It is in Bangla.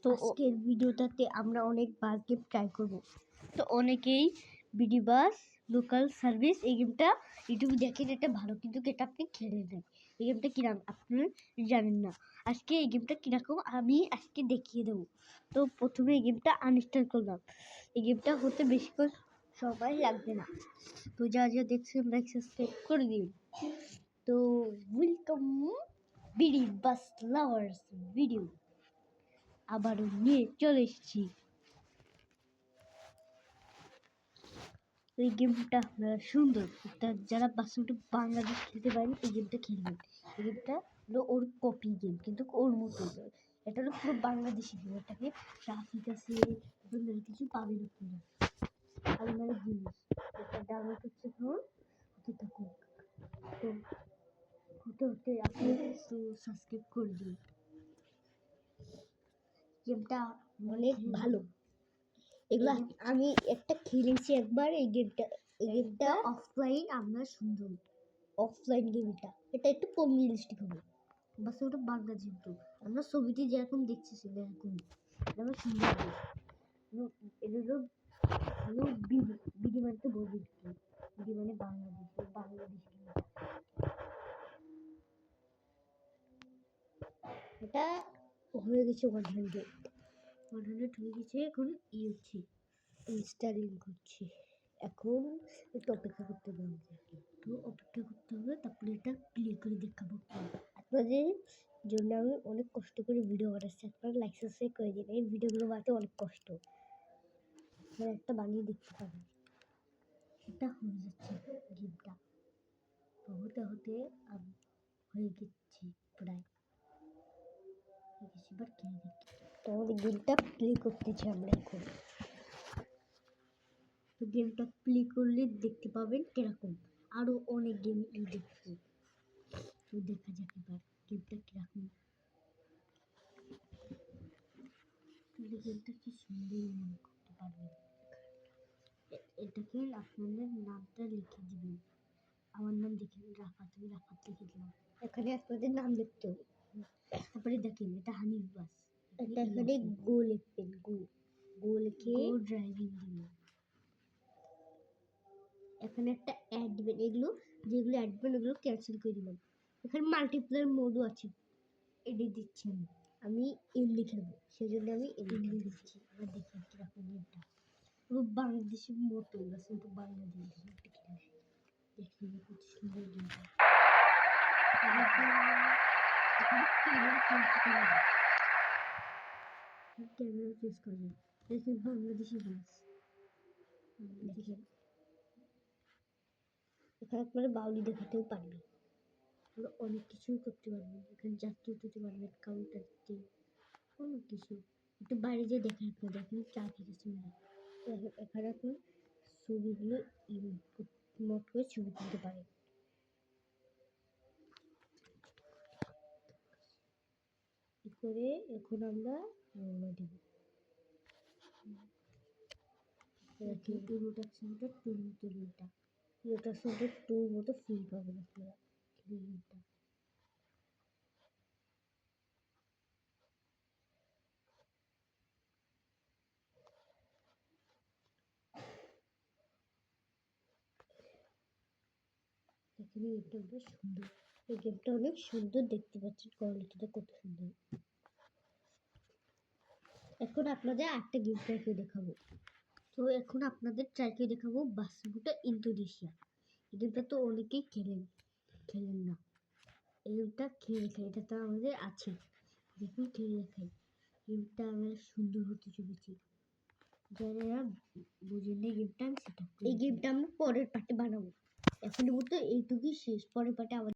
তো আজকের ভিডিওটাতে আমরা অনেক বাস গেম ট্রাই করব। তো অনেকেই বিডি বাস লোকাল সার্ভিস এই গেমটা ইউটিউবে দেখেন, এটা ভালো, কিন্তু এটা আপনি খেলে নেন। এই গেমটা কিরকম আপনি জানেন না। আজকে এই গেমটা কীরকম আমি আজকে দেখিয়ে দেবো। তো প্রথমে এই গেমটা আনইনস্টল করলাম। এই গেমটা হতে বেশিক্ষণ সময় লাগবে না। তো যা যা দেখছেন লাইক সাবস্ক্রাইব করে দিন। তো ওয়েলকাম বিডি বাস লাভার্স ভিডিও আবারও নিয়ে চলে এসেছি। এই গেমটা সুন্দর, এটা যারা বাস্তবে বাংলাদেশ খেলতে পারেন এই গেমটা খেলবেন। এই গেমটা হলো ওর কপি গেম, কিন্তু ওর মতো এটা হলো পুরো বাংলাদেশি গেম। এটাকে ট্রাফিক আছে, কিছু পাবেন আপনারা আলাদা জিনিস। এটা ডাউনলোড হচ্ছে এখন, হতে থাকুন। তো হতে হতে আপনি একটু সাবস্ক্রাইব করে দিন। গেমটা অনেক ভালো। এগুলা আমি একটা খেলেছি একবার। এই গেমটা অফলাইন আমরা সুন্দর অফলাইন গেমটা, এটা একটু কম রিয়েলিস্টিক হবে, বাস ওটা বাংলা যেহেতু আমরা ছবিতে যেরকম দেখছি সেরকম আমরা সুন্দর এগুলো হলো বিডি মানে তো বলবি, বিডি মানে বাংলাদেশ এটা হয়ে গেছে 100 হয়ে গেছে। এখন হচ্ছে ইনস্টালিং করছি। এখন একটু অপেক্ষা করতে হবে। তো অপেক্ষা করতে হবে, তারপরে এটা প্লে করে দেখাবো আপনাদের জন্য। আমি অনেক কষ্ট করে ভিডিও বানাচ্ছি, আপনারা লাইক সাবস্ক্রাইব করে দিন। এই ভিডিওগুলো বানাতে অনেক কষ্ট, আপনারা একটা বানিয়ে দেখতে পারেন। এটা হয়ে যাচ্ছে গেমটা, হতে হতে হয়ে গেছি প্রায় এবার খেয়ে দেখি। তো আমাদের গেমটা প্লে করতেছি আমরা এখন। তো গেমটা প্লে করলে দেখতে পাবেন কিরকম। আরো অনেক গেম দেখছি, তো দেখা যাক এবার গেমটা কিরকম। গেমটা কি সুন্দর মনে করতে পারবেন। এটাকে আপনাদের নামটা লিখে দিবেন। আমার নাম লিখে রাফাত, আমি রাফাত লিখে দিলাম। এখানে আপনাদের নাম লিখতে হবে। তারপরে দেখেন এটা হানিফ বাস, এটা এখানে গো লিখবেন। গো লিখে ড্রাইভিং দিবেন। এখানে একটা অ্যাড দিবেন, এগুলো যেগুলো অ্যাড দিবেন ওগুলো ক্যান্সেল করে দিবেন। এখানে মাল্টিপ্লেয়ার মোডও আছে, এটি দিচ্ছি আমি এমনি খেলবো, সেই জন্য আমি এমনি দিচ্ছি। এবার দেখি কিরকম গেমটা পুরো বাংলাদেশের মতো, বাস কিন্তু বাংলাদেশ দেখি কত সুন্দর গেমটা। ক্যামেরা চেঞ্জ করবেন, দেখুন বাংলাদেশি বাস। দেখেন এখানে আপনারা বাউলি দেখাতেও পারবেন, অনেক কিছুই করতে পারবেন। এখানে যাত্রী উঠতে পারবেন, কাউন্টার দিতে, অনেক কিছু। একটু বাইরে যেয়ে দেখেন আপনাদের, এখানে ট্রাফিক আছে। এখানে আপনি ছবিগুলো নোট করে ছবি তুলতে পারেন। করে এখন আমরা রওনা দিব। টুর মতো ফিল পাবেন আপনারা গেমটা। এখানে এটা বেশ সুন্দর, এই গেমটা অনেক সুন্দর, দেখতে পাচ্ছেন কোয়ালিটিটা কত সুন্দর। এখন আপনাদের একটা গেম ট্রাই করে দেখাবো। তো এখন আপনাদের ট্রাই করে দেখাবো বাসুটা ইন্দোনেশিয়া। এই গেমটা তো অনেকেই খেলেন না, এই গেমটা খেলে দেখাই, এটা তো আমাদের আছে। দেখুন খেলে দেখাই, গেমটা আমরা সুন্দর হতে চলেছি। যারা বুঝেন না গেমটা, আমি সেটা এই গেমটা আমরা পরের পার্টে বানাবো। এখনের মতো এইটুকুই শেষ, পরের পার্টে আবার